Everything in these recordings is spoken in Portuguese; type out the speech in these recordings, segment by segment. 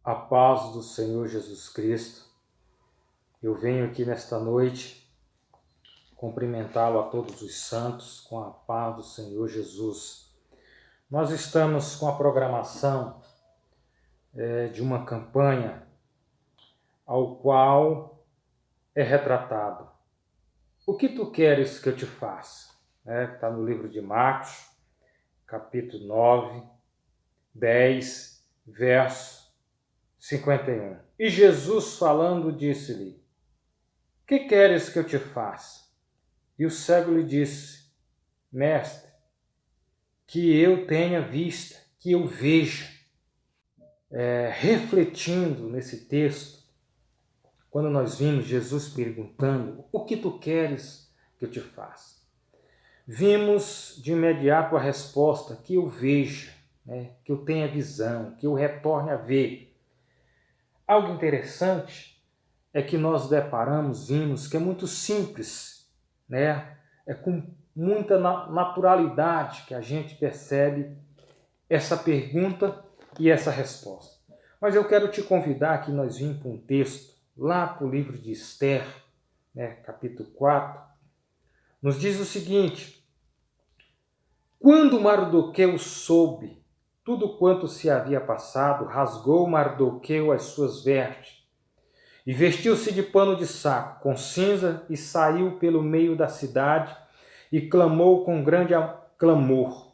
A paz do Senhor Jesus Cristo. Eu venho aqui nesta noite cumprimentá-lo a todos os santos com a paz do Senhor Jesus. Nós estamos com a programação de uma campanha ao qual é retratado: o que tu queres que eu te faça? Está no livro de Marcos, capítulo 9, 10, verso 51. E Jesus falando disse-lhe: que queres que eu te faça? E o cego lhe disse: mestre, que eu tenha vista, que eu veja. Refletindo nesse texto, quando nós vimos Jesus perguntando: o que tu queres que eu te faça? Vimos de imediato a resposta: que eu veja, que eu tenha visão, que eu retorne a ver. Algo interessante é que nós vimos que é muito simples, É com muita naturalidade que a gente percebe essa pergunta e essa resposta. Mas eu quero te convidar que nós vimos para um texto, lá para o livro de Esther, capítulo 4, nos diz o seguinte: quando Mardoqueu soube tudo quanto se havia passado, rasgou Mardoqueu as suas vestes e vestiu-se de pano de saco com cinza e saiu pelo meio da cidade e clamou com grande clamor.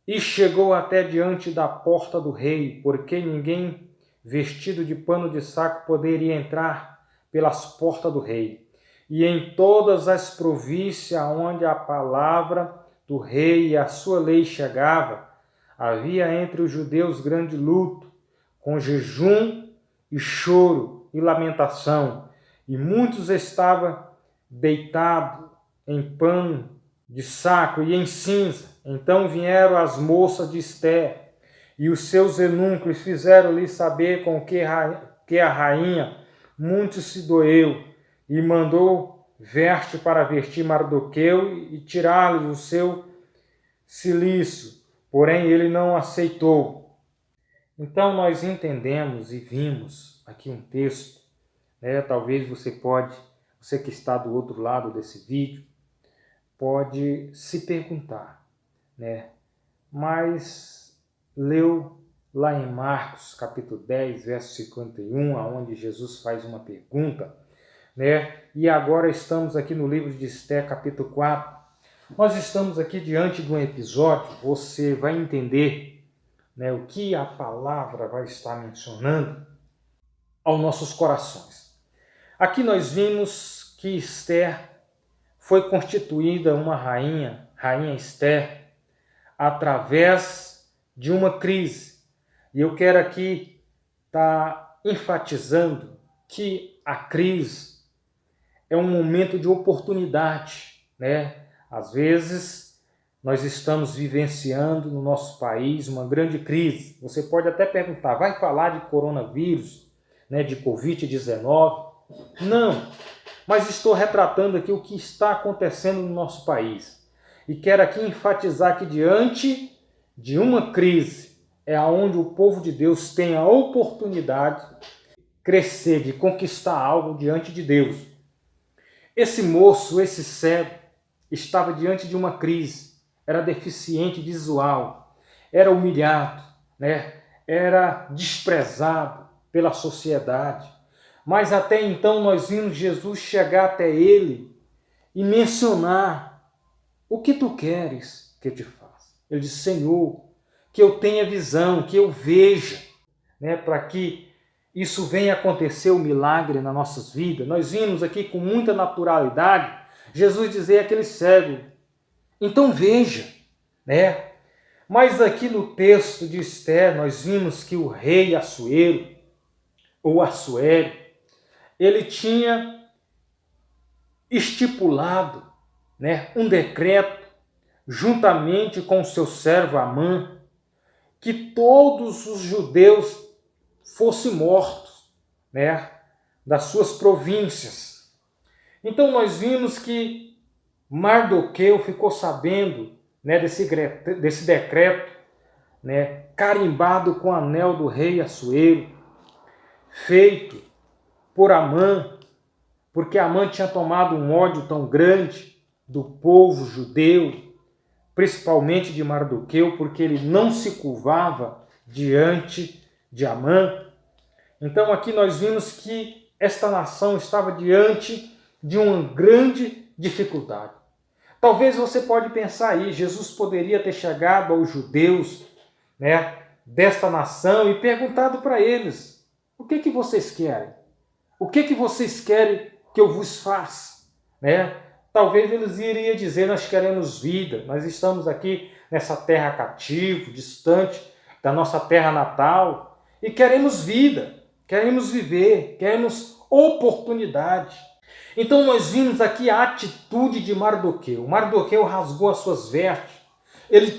E chegou até diante da porta do rei, porque ninguém vestido de pano de saco poderia entrar pelas portas do rei. E em todas as províncias onde a palavra do rei e a sua lei chegava, havia entre os judeus grande luto, com jejum e choro e lamentação, e muitos estavam deitados em pano de saco e em cinza. Então vieram as moças de Esther e os seus eunucos fizeram-lhe saber com que a rainha muito se doeu, e mandou veste para vestir Mardoqueu e tirar-lhe o seu cilício, porém ele não aceitou. Então nós entendemos e vimos aqui um texto, talvez você que está do outro lado desse vídeo, pode se perguntar, mas leu lá em Marcos, capítulo 10, verso 51, onde Jesus faz uma pergunta, e agora estamos aqui no livro de Esther, capítulo 4. Nós estamos aqui diante de um episódio, você vai entender o que a palavra vai estar mencionando aos nossos corações. Aqui nós vimos que Esther foi constituída uma rainha Esther, através de uma crise. E eu quero aqui estar enfatizando que a crise é um momento de oportunidade, Às vezes nós estamos vivenciando no nosso país uma grande crise. Você pode até perguntar: vai falar de coronavírus, de Covid-19? Não, mas estou retratando aqui o que está acontecendo no nosso país. E quero aqui enfatizar que diante de uma crise é onde o povo de Deus tem a oportunidade de crescer, de conquistar algo diante de Deus. Esse moço, esse cego, estava diante de uma crise. Era deficiente visual, era humilhado, era desprezado pela sociedade. Mas até então nós vimos Jesus chegar até ele e mencionar: o que tu queres que eu te faça? Ele disse: Senhor, que eu tenha visão, que eu veja, para que isso venha acontecer, o milagre nas nossas vidas. Nós vimos aqui com muita naturalidade Jesus dizer àquele cego: então veja, Mas aqui no texto de Esther nós vimos que o rei Assuero, ou Assuero, ele tinha estipulado, um decreto, juntamente com o seu servo Amã, que todos os judeus fossem mortos, das suas províncias. Então nós vimos que Mardoqueu ficou sabendo, desse decreto, né, carimbado com o anel do rei Assuero, feito por Amã, porque Amã tinha tomado um ódio tão grande do povo judeu, principalmente de Mardoqueu, porque ele não se curvava diante de Amã. Então aqui nós vimos que esta nação estava diante de uma grande dificuldade. Talvez você pode pensar aí, Jesus poderia ter chegado aos judeus, né, desta nação e perguntado para eles: o que vocês querem? O que vocês querem que eu vos faça? Né? Talvez eles iriam dizer: nós queremos vida, nós estamos aqui nessa terra cativa, distante da nossa terra natal, e queremos vida, queremos viver, queremos oportunidade. Então nós vimos aqui a atitude de Mardoqueu. Mardoqueu rasgou as suas vestes, ele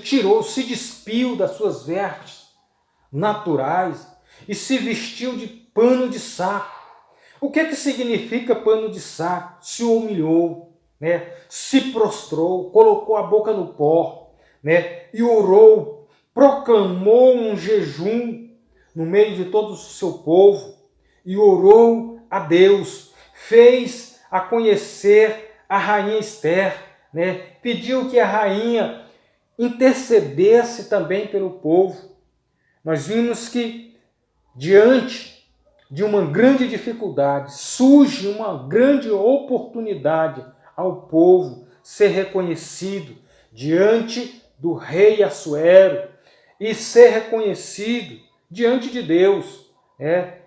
se despiu das suas vestes naturais e se vestiu de pano de saco. O que significa pano de saco? Se humilhou, né? Se prostrou, colocou a boca no pó, né? E orou, proclamou um jejum no meio de todo o seu povo e orou a Deus, fez a conhecer a rainha Esther, né? Pediu que a rainha intercedesse também pelo povo. Nós vimos que diante de uma grande dificuldade surge uma grande oportunidade ao povo ser reconhecido diante do rei Assuero e ser reconhecido diante de Deus.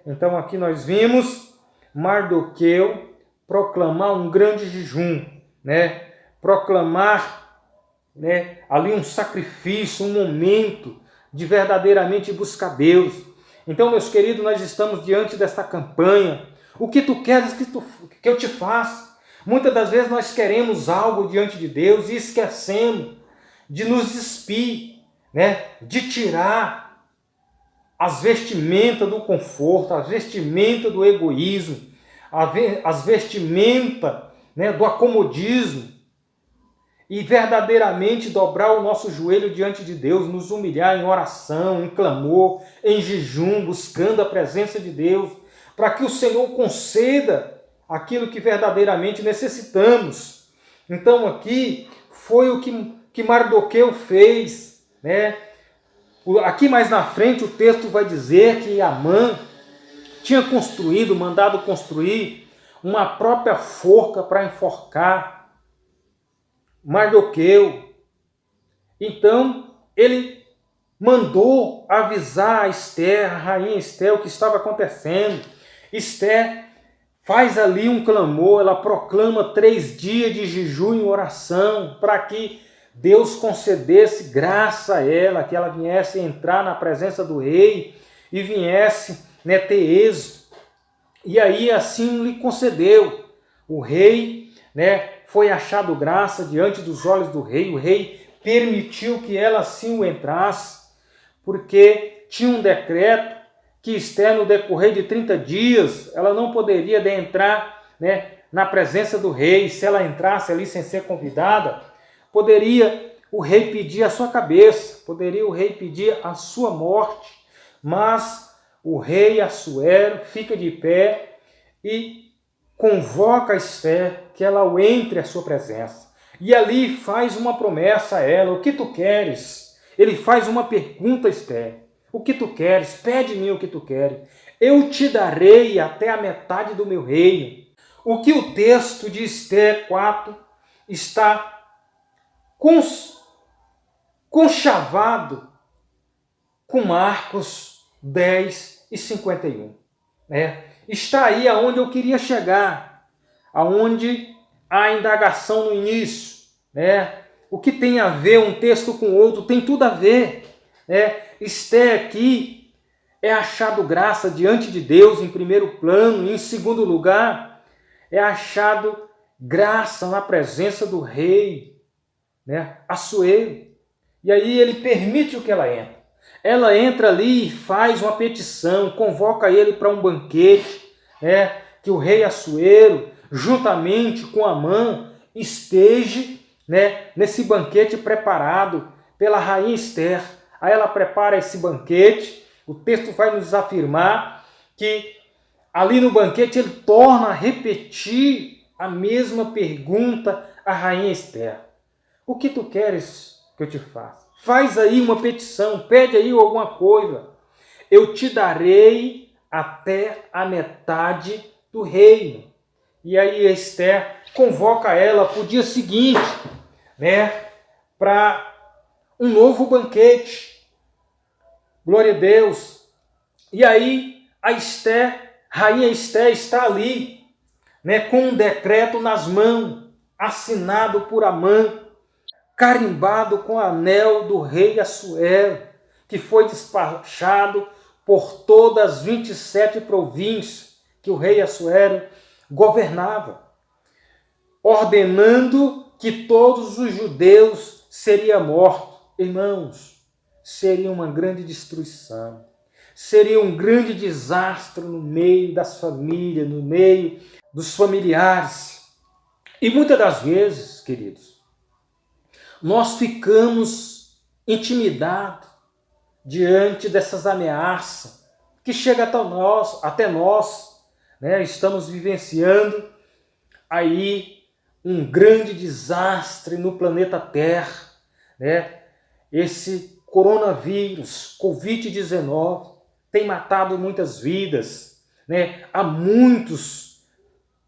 Então aqui nós vimos Mardoqueu proclamar um grande jejum, né? Proclamar, né, ali um sacrifício, um momento de verdadeiramente buscar Deus. Então, meus queridos, nós estamos diante desta campanha. O que tu queres que eu te faça? Muitas das vezes nós queremos algo diante de Deus e esquecemos de nos despir, né? De tirar as vestimentas do conforto, as vestimentas do egoísmo, as vestimentas, né, do acomodismo, e verdadeiramente dobrar o nosso joelho diante de Deus, nos humilhar em oração, em clamor, em jejum, buscando a presença de Deus, para que o Senhor conceda aquilo que verdadeiramente necessitamos. Então aqui foi o que Mardoqueu fez, né? Aqui mais na frente o texto vai dizer que Amã tinha mandado construir uma própria forca para enforcar Mardoqueu. Então ele mandou avisar a Esther, a rainha Esther, o que estava acontecendo. Esther faz ali um clamor, ela proclama 3 dias de jejum e oração para que Deus concedesse graça a ela, que ela viesse entrar na presença do rei e viesse, né, ter êxito. E aí assim lhe concedeu. O rei, né, foi achado graça diante dos olhos do rei. O rei permitiu que ela assim o entrasse, porque tinha um decreto que Esther, no decorrer de 30 dias, ela não poderia entrar, né, na presença do rei. Se ela entrasse ali sem ser convidada, poderia o rei pedir a sua cabeça, poderia o rei pedir a sua morte. Mas o rei Assuero fica de pé e convoca Esther que ela entre à sua presença. E ali faz uma promessa a ela: o que tu queres? Ele faz uma pergunta a Esther: o que tu queres? Pede-me o que tu queres. Eu te darei até a metade do meu reino. O que o texto de Esther 4 está conchavado com Marcos 10 e 51. Está aí aonde eu queria chegar, aonde a indagação no início, o que tem a ver um texto com o outro, tem tudo a ver. Esther aqui é achado graça diante de Deus em primeiro plano, e em segundo lugar é achado graça na presença do rei, Assuero. E aí ele permite que ela entre. Ela entra ali e faz uma petição, convoca ele para um banquete, que o rei Assuero, juntamente com Amã, esteja, nesse banquete preparado pela rainha Esther. Aí ela prepara esse banquete. O texto vai nos afirmar que ali no banquete ele torna a repetir a mesma pergunta à rainha Esther. O que tu queres que eu te faça? Faz aí uma petição, pede aí alguma coisa. Eu te darei até a metade do reino. E aí Esther convoca ela para o dia seguinte, para um novo banquete. Glória a Deus. E aí a rainha Esther está ali, com um decreto nas mãos, assinado por Amã, carimbado com o anel do rei Assuero, que foi despachado por todas as 27 províncias que o rei Assuero governava, ordenando que todos os judeus seriam mortos. Irmãos, seria uma grande destruição, seria um grande desastre no meio das famílias, no meio dos familiares. E muitas das vezes, queridos, nós ficamos intimidados diante dessas ameaças que chegam até nós. Estamos vivenciando aí um grande desastre no planeta Terra, Esse coronavírus, Covid-19, tem matado muitas vidas, Há muitos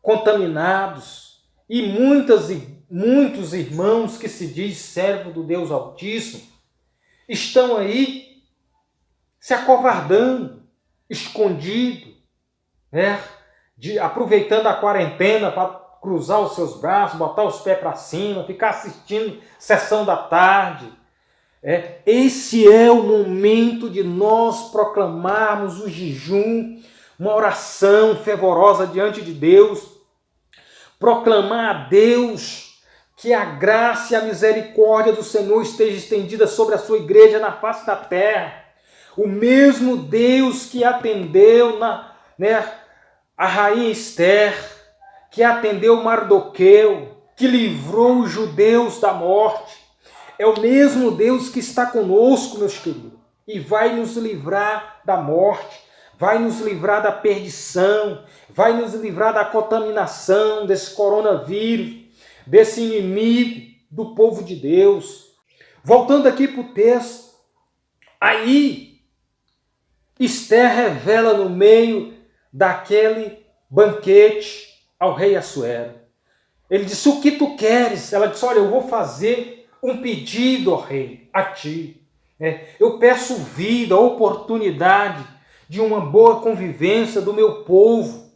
contaminados e muitos irmãos que se diz servo do Deus Altíssimo estão aí se acovardando, escondido, aproveitando a quarentena para cruzar os seus braços, botar os pés para cima, ficar assistindo sessão da tarde. Esse é o momento de nós proclamarmos o jejum, uma oração fervorosa diante de Deus, proclamar a Deus que a graça e a misericórdia do Senhor esteja estendida sobre a sua igreja na face da terra. O mesmo Deus que atendeu a rainha Esther, que atendeu Mardoqueu, que livrou os judeus da morte, é o mesmo Deus que está conosco, meus queridos, e vai nos livrar da morte, vai nos livrar da perdição, vai nos livrar da contaminação, desse coronavírus, desse inimigo do povo de Deus. Voltando aqui para o texto, aí Esther revela no meio daquele banquete ao rei Assuero. Ele disse, o que tu queres? Ela disse, olha, eu vou fazer um pedido, ó rei, a ti. Eu peço vida, oportunidade de uma boa convivência do meu povo,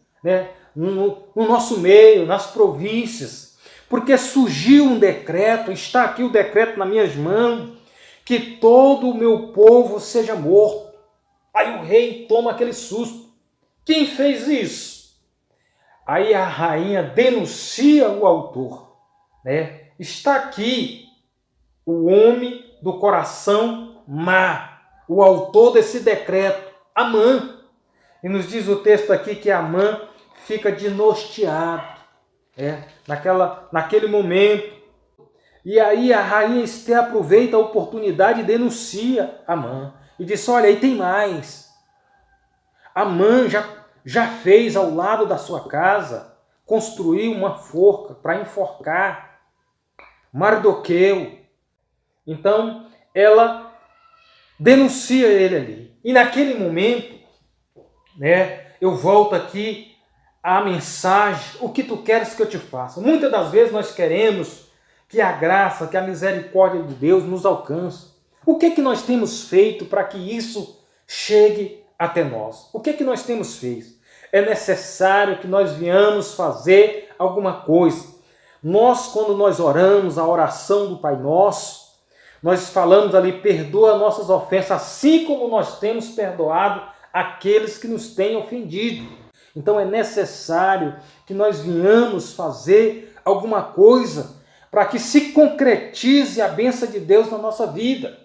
no nosso meio, nas províncias, porque surgiu um decreto, está aqui o decreto nas minhas mãos, que todo o meu povo seja morto. Aí o rei toma aquele susto. Quem fez isso? Aí a rainha denuncia o autor. Está aqui o homem do coração má, o autor desse decreto, Amã. E nos diz o texto aqui que Amã fica desnorteado, naquele momento. E aí a rainha Esther aproveita a oportunidade e denuncia Amã. E diz, olha, aí tem mais. Amã já fez ao lado da sua casa, construiu uma forca para enforcar Mardoqueu. Então, ela denuncia ele ali. E naquele momento, eu volto aqui à mensagem, o que tu queres que eu te faça? Muitas das vezes nós queremos que a graça, que a misericórdia de Deus nos alcance. O que nós temos feito para que isso chegue até nós? O que nós temos feito? É necessário que nós venhamos fazer alguma coisa. Nós, quando nós oramos a oração do Pai Nosso, nós falamos ali, perdoa nossas ofensas, assim como nós temos perdoado aqueles que nos têm ofendido. Então é necessário que nós venhamos fazer alguma coisa para que se concretize a bênção de Deus na nossa vida.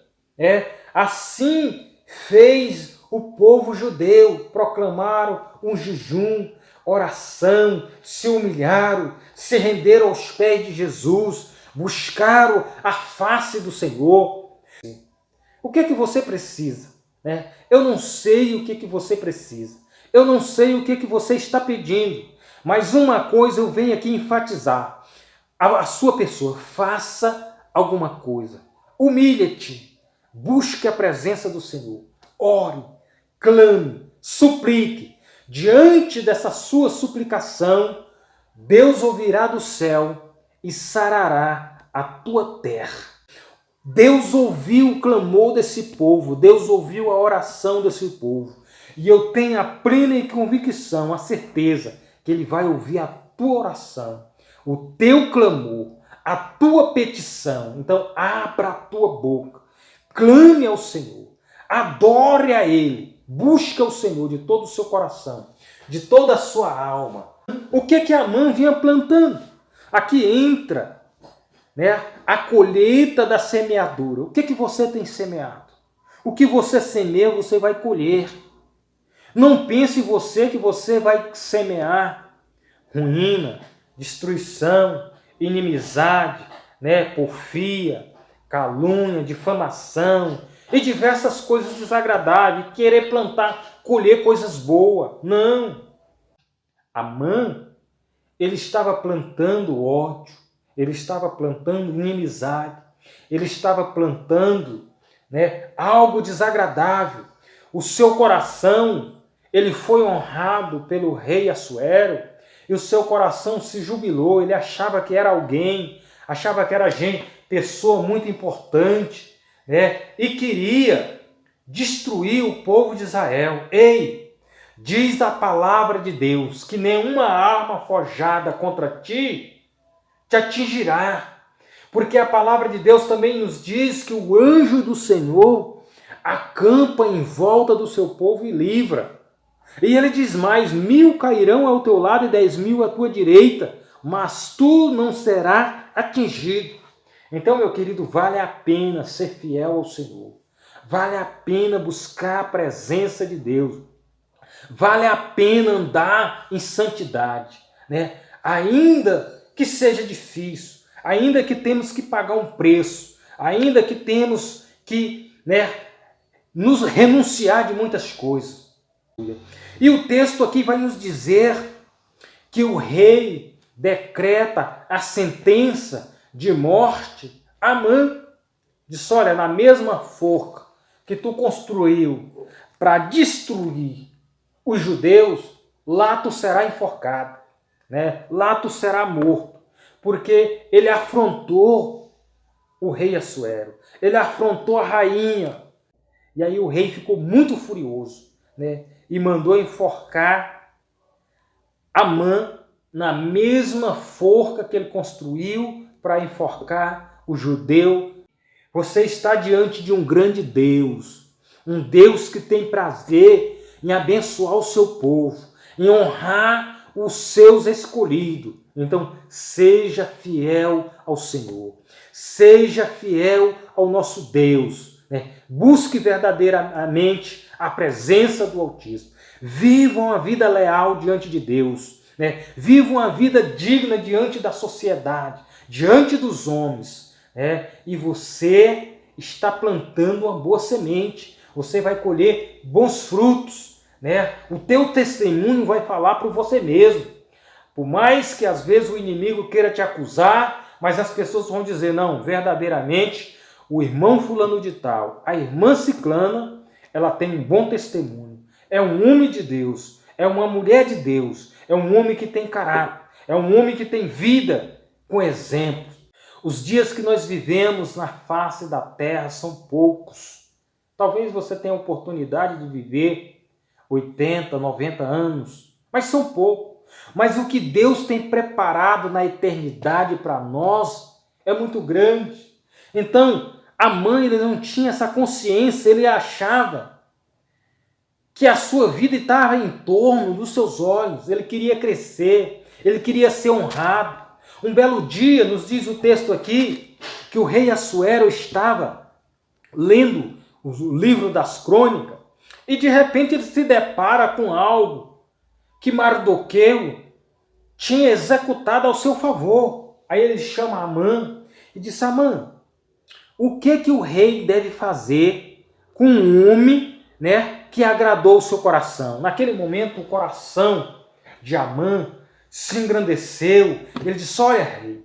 Assim fez o povo judeu, proclamaram um jejum, oração, se humilharam, se renderam aos pés de Jesus, buscaram a face do Senhor. O que é que você precisa? Né? Eu não sei o que é que você precisa. Eu não sei o que é que você está pedindo. Mas uma coisa eu venho aqui enfatizar. A sua pessoa, faça alguma coisa. Humilhe-te. Busque a presença do Senhor. Ore, clame, suplique. Diante dessa sua suplicação, Deus ouvirá do céu e sarará a tua terra. Deus ouviu o clamor desse povo, Deus ouviu a oração desse povo. E eu tenho a plena convicção, a certeza, que Ele vai ouvir a tua oração, o teu clamor, a tua petição. Então, abra a tua boca, clame ao Senhor, adore a Ele, busque o Senhor de todo o seu coração, de toda a sua alma. O que Amã vinha plantando? Aqui entra, né, a colheita da semeadura. O que você tem semeado? O que você semeia, você vai colher. Não pense você que você vai semear ruína, destruição, inimizade, né, porfia, calúnia, difamação e diversas coisas desagradáveis. Querer plantar, colher coisas boas. Não. Amã, ele estava plantando ódio, ele estava plantando inimizade, ele estava plantando, né, algo desagradável. O seu coração, ele foi honrado pelo rei Assuero, e o seu coração se jubilou, ele achava que era alguém, achava que era gente, pessoa muito importante, né, e queria destruir o povo de Israel. Ei, diz a palavra de Deus que nenhuma arma forjada contra ti te atingirá. Porque a palavra de Deus também nos diz que o anjo do Senhor acampa em volta do seu povo e livra. E ele diz mais: 1000 cairão ao teu lado e 10.000 à tua direita, mas tu não serás atingido. Então, meu querido, vale a pena ser fiel ao Senhor. Vale a pena buscar a presença de Deus. Vale a pena andar em santidade, né? Ainda que seja difícil, ainda que temos que pagar um preço, ainda que temos que, né, nos renunciar de muitas coisas. E o texto aqui vai nos dizer que o rei decreta a sentença de morte a Amã. Diz: olha, na mesma forca que tu construiu para destruir os judeus, lá tu será enforcado, né? Lá tu será morto, porque ele afrontou o rei Assuero, ele afrontou a rainha. E aí o rei ficou muito furioso, né? E mandou enforcar Amã na mesma forca que ele construiu para enforcar o judeu. Você está diante de um grande Deus, um Deus que tem prazer em abençoar o seu povo, em honrar os seus escolhidos. Então, seja fiel ao Senhor, seja fiel ao nosso Deus, né? Busque verdadeiramente a presença do Altíssimo. Vivam a vida leal diante de Deus, né? Vivam a vida digna diante da sociedade, diante dos homens, né? E você está plantando uma boa semente. Você vai colher bons frutos, né? O teu testemunho vai falar por você mesmo. Por mais que às vezes o inimigo queira te acusar, mas as pessoas vão dizer: não, verdadeiramente, o irmão fulano de tal, a irmã ciclana, ela tem um bom testemunho. É um homem de Deus, é uma mulher de Deus, é um homem que tem caráter, é um homem que tem vida com exemplo. Os dias que nós vivemos na face da terra são poucos. Talvez você tenha a oportunidade de viver 80, 90 anos, mas são poucos. Mas o que Deus tem preparado na eternidade para nós é muito grande. Então, Amã, ele não tinha essa consciência, ele achava que a sua vida estava em torno dos seus olhos. Ele queria crescer, ele queria ser honrado. Um belo dia, nos diz o texto aqui, que o rei Assuero estava lendo o livro das crônicas e de repente ele se depara com algo que Mardoqueu tinha executado ao seu favor. Aí ele chama Amã e diz: Amã, o que o rei deve fazer com um homem, né, que agradou o seu coração. Naquele momento, o coração de Amã se engrandeceu. Ele disse: olha, rei,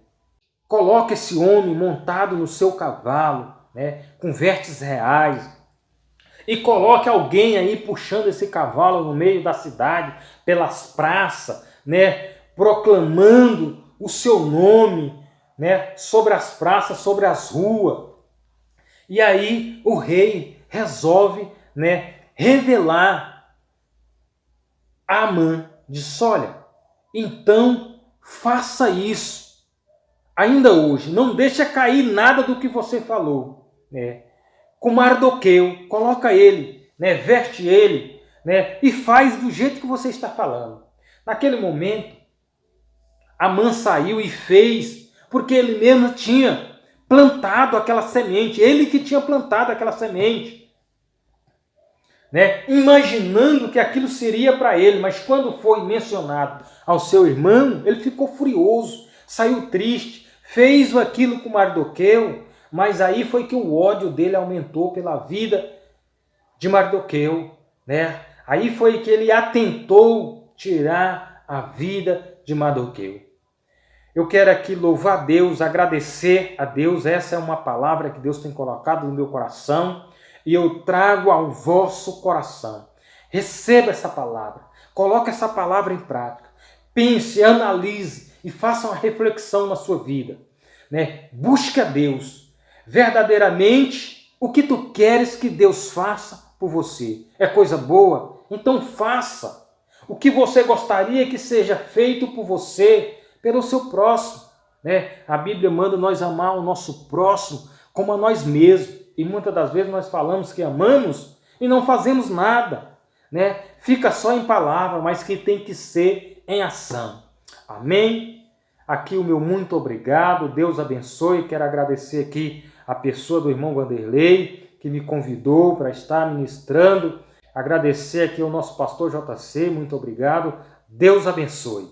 coloca esse homem montado no seu cavalo, né, com vestes reais, e coloque alguém aí puxando esse cavalo no meio da cidade, pelas praças, né, proclamando o seu nome, né, sobre as praças, sobre as ruas. E aí o rei resolve, né, revelar a Amã. Diz: olha, então faça isso ainda hoje, não deixa cair nada do que você falou, né? Com Mardoqueu, coloca ele, né, veste ele, né, e faz do jeito que você está falando. Naquele momento, Amã saiu e fez, porque ele mesmo tinha plantado aquela semente, ele que tinha plantado aquela semente, né, imaginando que aquilo seria para ele, mas quando foi mencionado ao seu irmão, ele ficou furioso, saiu triste, fez aquilo com Mardoqueu, mas aí foi que o ódio dele aumentou pela vida de Mardoqueu, né? Aí foi que ele atentou tirar a vida de Mardoqueu. Eu quero aqui louvar a Deus, agradecer a Deus. Essa é uma palavra que Deus tem colocado no meu coração e eu trago ao vosso coração. Receba essa palavra, coloque essa palavra em prática. Pense, analise e faça uma reflexão na sua vida, né? Busque a Deus. Verdadeiramente, o que tu queres que Deus faça por você é coisa boa? Então faça. O que você gostaria que seja feito por você, pelo seu próximo, né? A Bíblia manda nós amar o nosso próximo como a nós mesmos. E muitas das vezes nós falamos que amamos e não fazemos nada, né? Fica só em palavra, mas que tem que ser em ação. Amém? Aqui o meu muito obrigado. Deus abençoe. Quero agradecer aqui a pessoa do irmão Vanderlei, que me convidou para estar ministrando. Agradecer aqui ao nosso pastor JC, muito obrigado. Deus abençoe.